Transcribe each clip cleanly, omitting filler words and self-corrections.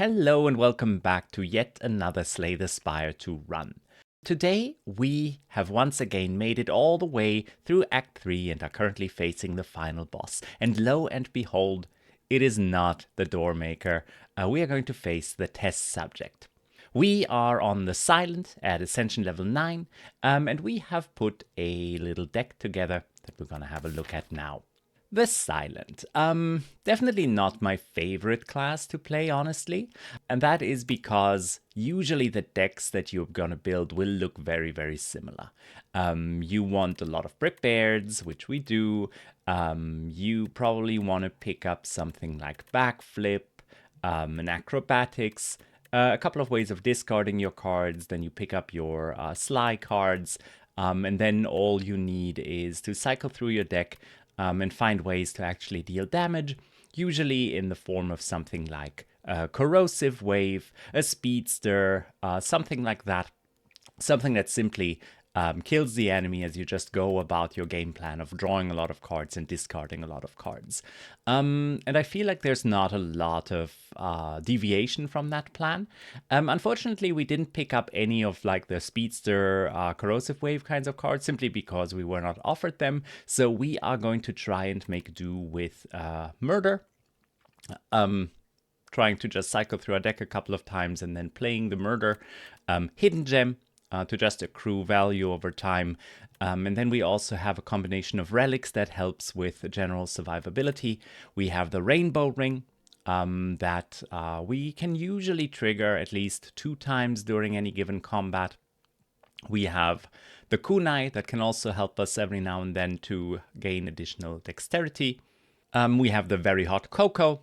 Hello and welcome back to yet another Slay the Spire to run. Today we have once again made it all the way through Act 3 and are currently facing the final boss. And lo and behold, it is not the Doormaker. We are going to face the test subject. We are on the Silent at Ascension level 9, and we have put a little deck together that we're going to have a look at now. The Silent. Definitely not my favorite class to play, honestly. And that is because usually the decks that you're gonna build will look very, very similar. You want a lot of prepareds, which we do. You probably want to pick up something like backflip, an acrobatics, a couple of ways of discarding your cards. Then you pick up your Sly cards. And then all you need is to cycle through your deck and find ways to actually deal damage, usually in the form of something like a corrosive wave, a speedster, something like that. Something that simply kills the enemy as you just go about your game plan of drawing a lot of cards and discarding a lot of cards. And I feel like there's not a lot of deviation from that plan. Unfortunately, we didn't pick up any of like the speedster, corrosive wave kinds of cards simply because we were not offered them. So we are going to try and make do with murder. Trying to just cycle through our deck a couple of times and then playing the murder. Hidden gem. To just accrue value over time. And then we also have a combination of relics that helps with general survivability. We have the rainbow ring that we can usually trigger at least 2 times during any given combat. We have the kunai that can also help us every now and then to gain additional dexterity. We have the very hot cocoa.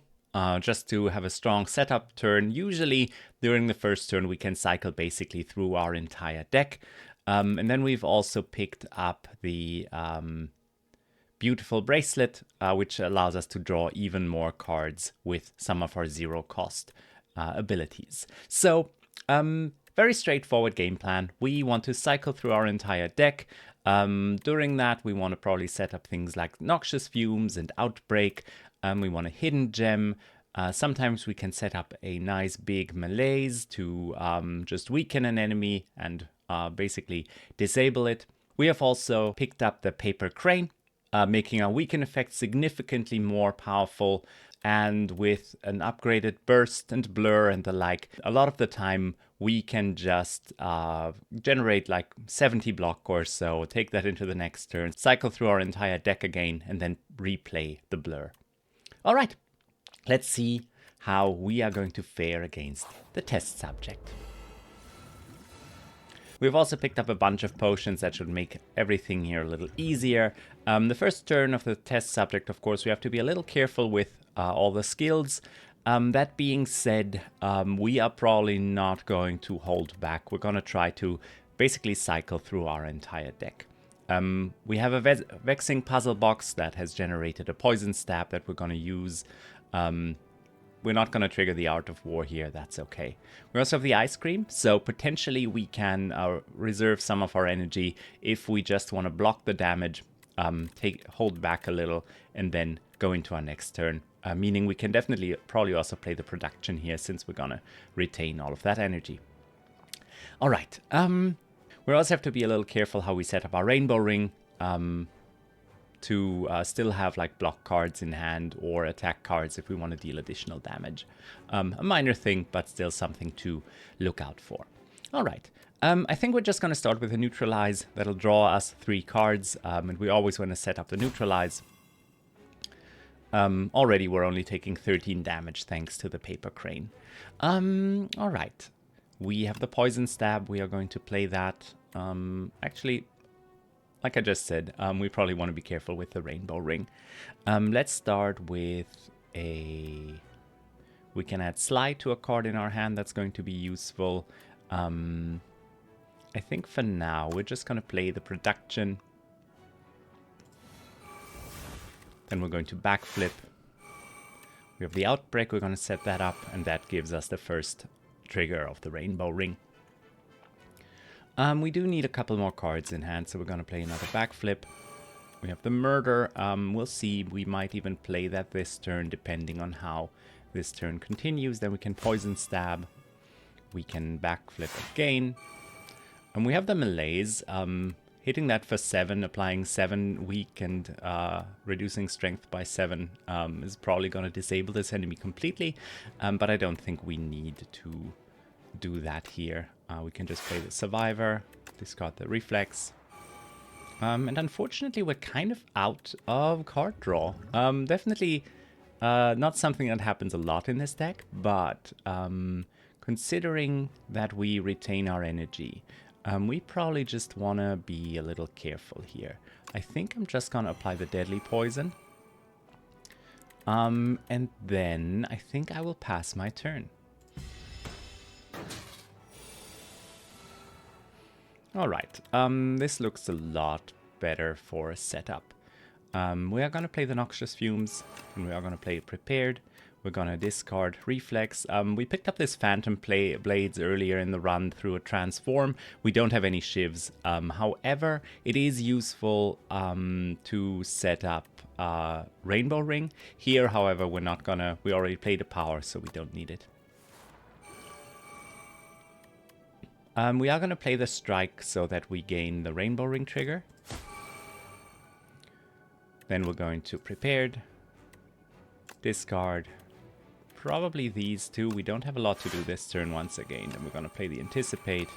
Just to have a strong setup turn. Usually during the first turn we can cycle basically through our entire deck. And then we've also picked up the beautiful bracelet, which allows us to draw even more cards with some of our zero cost abilities. So very straightforward game plan. We want to cycle through our entire deck. During that we want to probably set up things like noxious fumes and outbreak. We want a hidden gem. Sometimes we can set up a nice big malaise to just weaken an enemy and basically disable it. We have also picked up the paper crane, making our weaken effect significantly more powerful. And with an upgraded burst and blur and the like, a lot of the time we can just generate like 70 block or so, take that into the next turn, cycle through our entire deck again, and then replay the blur. All right, let's see how we are going to fare against the test subject. We've also picked up a bunch of potions that should make everything here a little easier. The first turn of the test subject, of course, we have to be a little careful with all the skills. That being said, we are probably not going to hold back. We're going to try to basically cycle through our entire deck. We have a vexing puzzle box that has generated a poison stab that we're going to use. We're not going to trigger the Art of War here, that's okay. We also have the ice cream, so potentially we can reserve some of our energy if we just want to block the damage, hold back a little, and then go into our next turn. Meaning we can definitely probably also play the production here since we're going to retain all of that energy. All right. We also have to be a little careful how we set up our rainbow ring to still have like block cards in hand or attack cards if we want to deal additional damage. A minor thing, but still something to look out for. All right. I think we're just going to start with a neutralize. That'll draw us 3 cards, and we always want to set up the neutralize. Already we're only taking 13 damage thanks to the paper crane. All right. We have the poison stab. We are going to play that. Actually, like I just said, we probably want to be careful with the rainbow ring. Let's start with a... We can add Sly to a card in our hand. That's going to be useful. I think for now, we're just going to play the production. Then we're going to backflip. We have the outbreak. We're going to set that up, and that gives us the first trigger of the rainbow ring. We do need a couple more cards in hand, so we're going to play another backflip. We have the murder. We'll see. We might even play that this turn, depending on how this turn continues, then we can poison stab. We can backflip again. And we have the melees. Hitting that for 7, applying 7 weak and reducing strength by 7 is probably going to disable this enemy completely. But I don't think we need to do that here. We can just play the survivor, discard the reflex. And unfortunately, we're kind of out of card draw. Definitely not something that happens a lot in this deck, but considering that we retain our energy, we probably just want to be a little careful here. I think I'm just going to apply the deadly poison. And then I think I will pass my turn. Alright, this looks a lot better for a setup. We are going to play the Noxious Fumes, and we are going to play Prepared. We're going to discard Reflex. We picked up this Phantom Blades earlier in the run through a Transform. We don't have any Shivs. However, it is useful to set up Rainbow Ring. Here, however, we're not going to... We already played a Power, so we don't need it. We are going to play the Strike so that we gain the Rainbow Ring trigger. Then we're going to Prepared, discard, probably these two. We don't have a lot to do this turn once again. And we're going to play the Anticipate,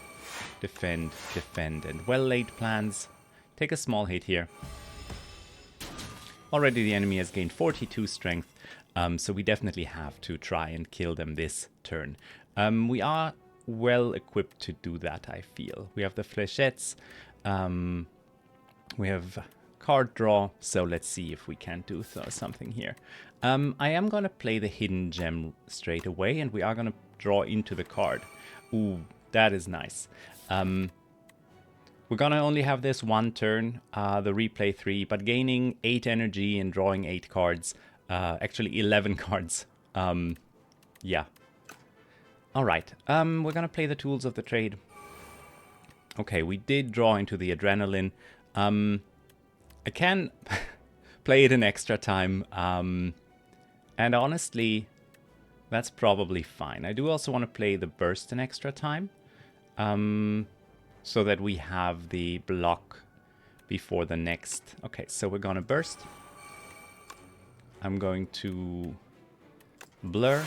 Defend, Defend, and well-laid plans. Take a small hit here. Already the enemy has gained 42 strength, so we definitely have to try and kill them this turn. We are well equipped to do that, I feel. We have the Flechettes, we have card draw, so let's see if we can do something here. I am going to play the Hidden Gem straight away, and we are going to draw into the card. Ooh, that is nice. We're going to only have this one turn, the replay 3, but gaining 8 energy and drawing 8 cards, actually 11 cards. Yeah. Alright, we're going to play the Tools of the Trade. Okay, we did draw into the Adrenaline. I can play it an extra time, and honestly, that's probably fine. I do also want to play the Burst an extra time, so that we have the block before the next. Okay, so we're going to Burst. I'm going to Blur.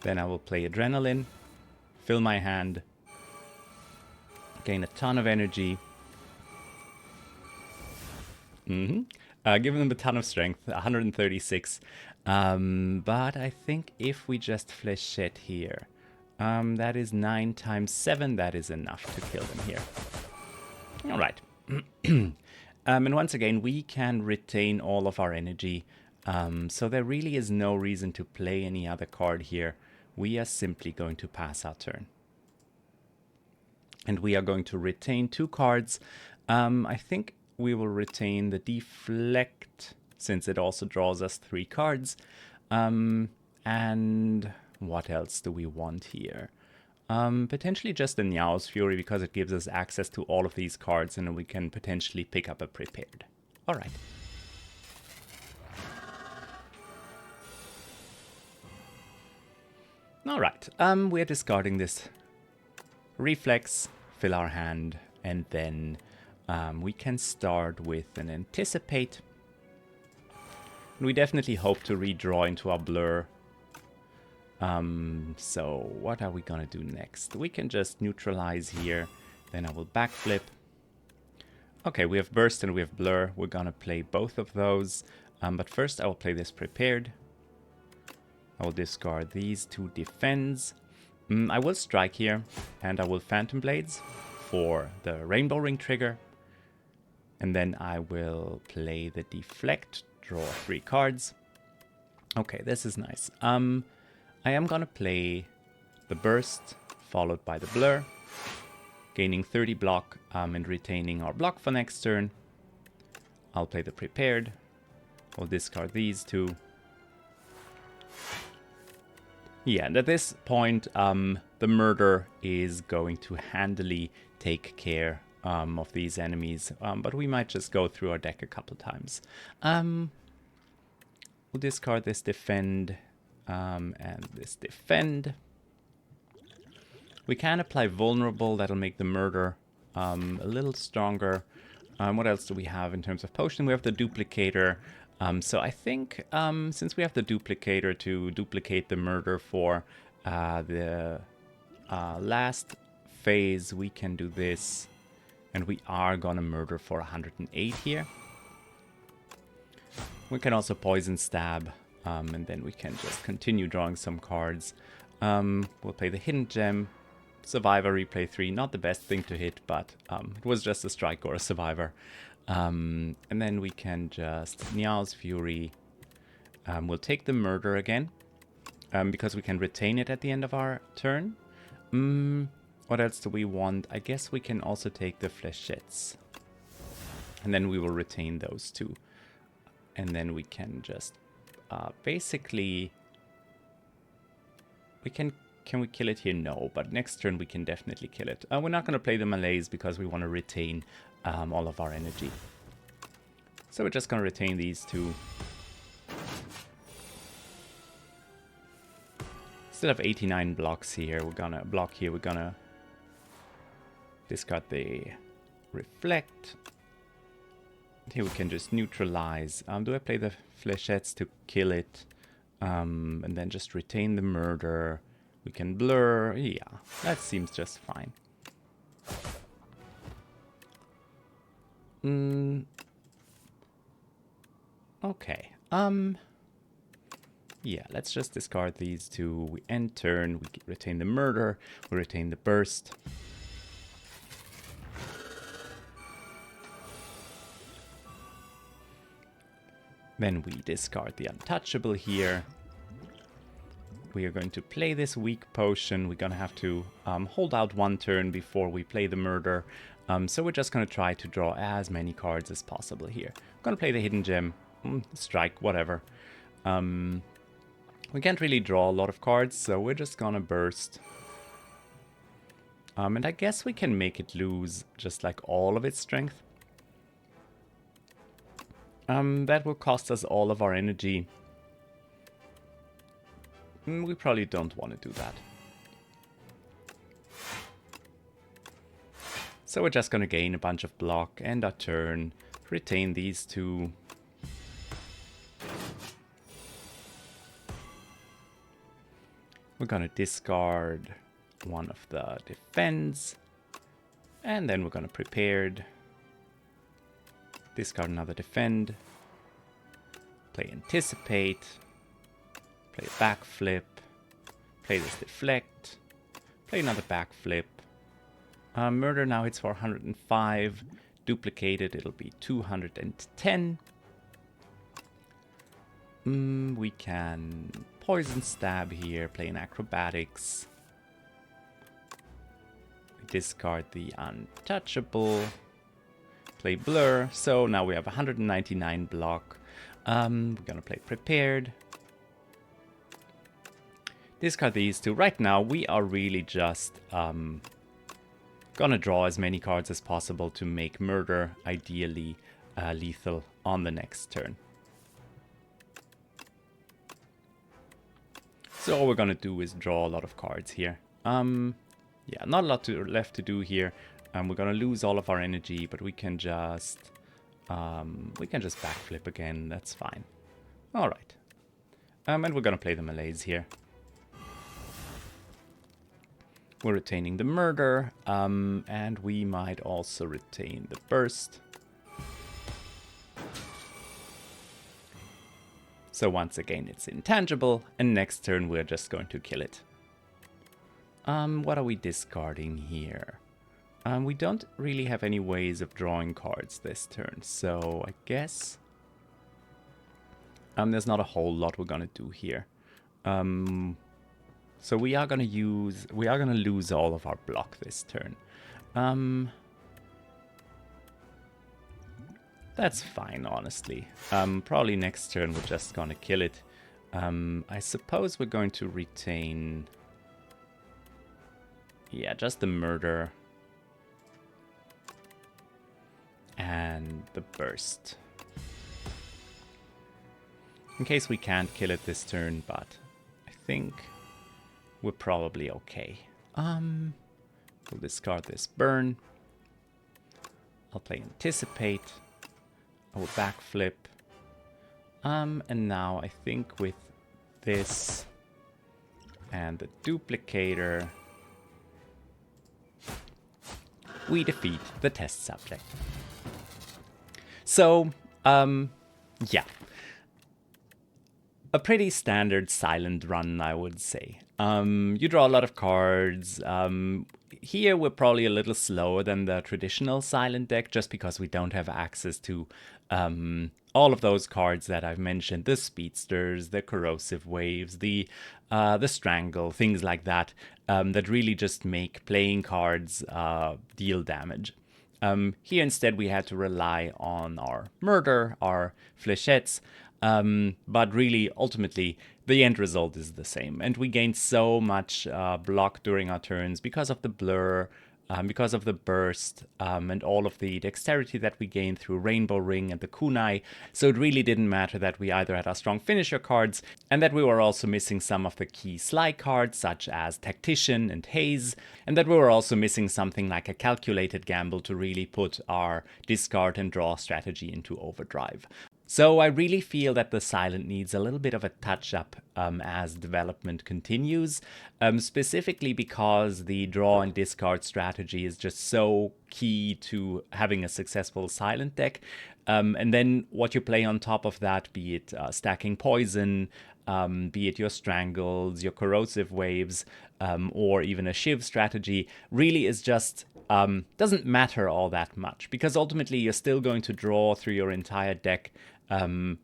Then I will play Adrenaline, fill my hand, gain a ton of energy. Give them a ton of strength, 136. But I think if we just Flechette here, that is 9 times 7, that is enough to kill them here. Alright. And once again, we can retain all of our energy, so there really is no reason to play any other card here. We are simply going to pass our turn. And we are going to retain 2 cards. I think we will retain the Deflect, since it also draws us 3 cards. And what else do we want here? Potentially just the Niao's Fury, because it gives us access to all of these cards, and we can potentially pick up a Prepared. Alright. Alright, we're discarding this Reflex, fill our hand, and then we can start with an Anticipate. And we definitely hope to redraw into our Blur. So what are we gonna do next? We can just neutralize here, then I will backflip. Okay, we have Burst and we have Blur. We're gonna play both of those, but first I will play this Prepared. I will discard these 2 Defends. I will Strike here, and I will Phantom Blades for the Rainbow Ring trigger. And then I will play the Deflect, draw 3 cards. Okay, this is nice. I am gonna play the Burst, followed by the Blur, gaining 30 block and retaining our block for next turn. I'll play the Prepared. I'll discard these 2. Yeah, and at this point, the Murder is going to handily take care of these enemies, but we might just go through our deck a couple times. We'll discard this defend and this defend. We can apply vulnerable. That'll make the murder a little stronger. What else do we have in terms of potion? We have the duplicator. So I think since we have the duplicator to duplicate the murder for the last phase, we can do this. And we are gonna murder for 108 here. We can also poison stab. And then we can just continue drawing some cards. We'll play the hidden gem. Survivor replay 3, not the best thing to hit, but it was just a strike or a survivor. And then we can just Niao's Fury. We'll take the murder again, because we can retain it at the end of our turn. What else do we want? I guess we can also take the flechettes. And then we will retain those two. And then we can just basically... Can we kill it here? No, but next turn we can definitely kill it. We're not going to play the melees because we want to retain all of our energy. So we're just going to retain these two. Still have 89 blocks here. We're going to discard the reflect. Here we can just neutralize. Do I play the flechettes to kill it? And then just retain the murder. We can blur. Yeah, that seems just fine. Okay. Yeah, let's just discard these two. We end turn. We retain the murder. We retain the burst. Then we discard the untouchable here. We are going to play this weak potion. We're going to have to hold out one turn before we play the murder. So we're just going to try to draw as many cards as possible here. I'm going to play the hidden gem. Strike, whatever. We can't really draw a lot of cards, so we're just going to burst. And I guess we can make it lose just like all of its strength. That will cost us all of our energy. We probably don't want to do that. So we're just going to gain a bunch of block, end our turn, retain these two. We're going to discard one of the defense. And then we're going to prepared. Discard another defend. Play anticipate. Play backflip. Play this deflect. Play another backflip. Murder now hits for 105. Duplicated, it'll be 210. We can poison stab here. Play an acrobatics. Discard the untouchable. Play blur. So now we have 199 block. We're gonna play prepared. Discard these two. Right now we are really just gonna draw as many cards as possible to make murder ideally lethal on the next turn. So all we're gonna do is draw a lot of cards here. Yeah, not a lot left to do here. We're gonna lose all of our energy, but we can just backflip again. That's fine. All right. And we're gonna play the melees here. We're retaining the murder, and we might also retain the burst. So once again, it's intangible, and next turn we're just going to kill it. What are we discarding here? We don't really have any ways of drawing cards this turn, so I guess there's not a whole lot we're gonna do here. So we are gonna lose all of our block this turn. That's fine, honestly. Probably next turn we're just gonna kill it. I suppose we're going to retain... Yeah, just the murder. And the burst. in case we can't kill it this turn, but I think we're probably okay. We'll discard this burn. I'll play Anticipate. I will backflip. And now I think with this and the Duplicator, we defeat the test subject. So, yeah. A pretty standard silent run, I would say. You draw a lot of cards. Here we're probably a little slower than the traditional silent deck, just because we don't have access to all of those cards that I've mentioned, the Speedsters, the Corrosive Waves, the Strangle, things like that, that really just make playing cards deal damage. Here instead we had to rely on our Murder, our Flechettes, but really, ultimately, the end result is the same. And we gained so much block during our turns because of the Blur, because of the Burst, and all of the dexterity that we gained through Rainbow Ring and the Kunai. So it really didn't matter that we either had our strong finisher cards and that we were also missing some of the key Sly cards, such as Tactician and Haze, and that we were also missing something like a calculated gamble to really put our discard and draw strategy into overdrive. So I really feel that the Silent needs a little bit of a touch-up as development continues, specifically because the draw and discard strategy is just so key to having a successful Silent deck. And then what you play on top of that, be it stacking poison, be it your Strangles, your Corrosive Waves, or even a Shiv strategy, really is just doesn't matter all that much, because ultimately you're still going to draw through your entire deck and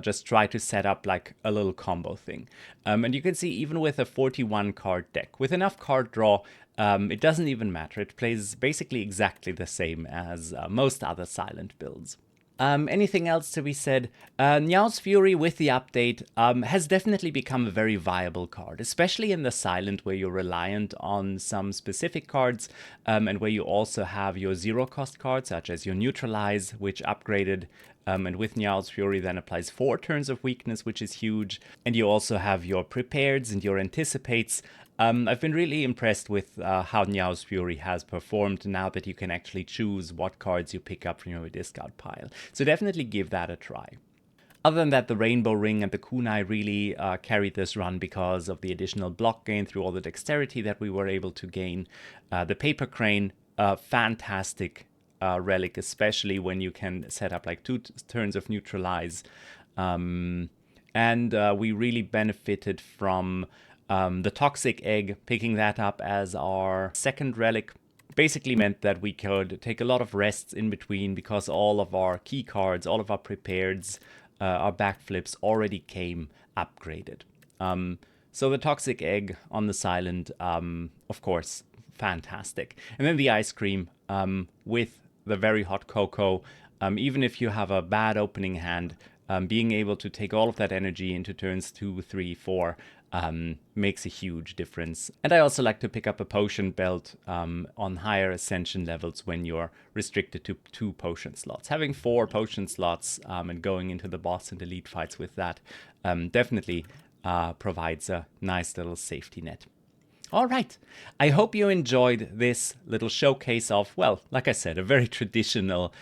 just try to set up like a little combo thing. And you can see even with a 41 card deck, with enough card draw, it doesn't even matter. It plays basically exactly the same as most other Silent builds. Anything else to be said? Niao's Fury with the update has definitely become a very viable card, especially in the Silent where you're reliant on some specific cards and where you also have your zero cost cards such as your Neutralize, which upgraded and with Niao's Fury then applies 4 turns of weakness, which is huge. And you also have your Prepareds and your Anticipates. I've been really impressed with how Niao's Fury has performed now that you can actually choose what cards you pick up from your discard pile. So definitely give that a try. Other than that, the Rainbow Ring and the Kunai really carried this run because of the additional block gain through all the dexterity that we were able to gain. The Paper Crane, fantastic relic, especially when you can set up like 2 turns of Neutralize. And we really benefited from the Toxic Egg. Picking that up as our second relic basically meant that we could take a lot of rests in between because all of our key cards, all of our Prepareds, our backflips already came upgraded. So the Toxic Egg on the Silent, of course, fantastic. And then the Ice Cream with the very hot cocoa. Even if you have a bad opening hand, being able to take all of that energy into turns 2, 3, 4 makes a huge difference. And I also like to pick up a potion belt on higher Ascension levels when you're restricted to 2 potion slots. Having 4 potion slots and going into the boss and elite fights with that definitely provides a nice little safety net. All right, I hope you enjoyed this little showcase of, well, like I said, a very traditional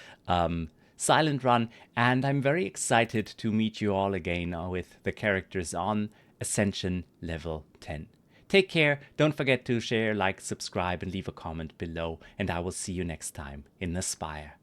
Silent run, and I'm very excited to meet you all again with the characters on Ascension level 10. Take care, don't forget to share, like, subscribe, and leave a comment below, and I will see you next time in the Spire.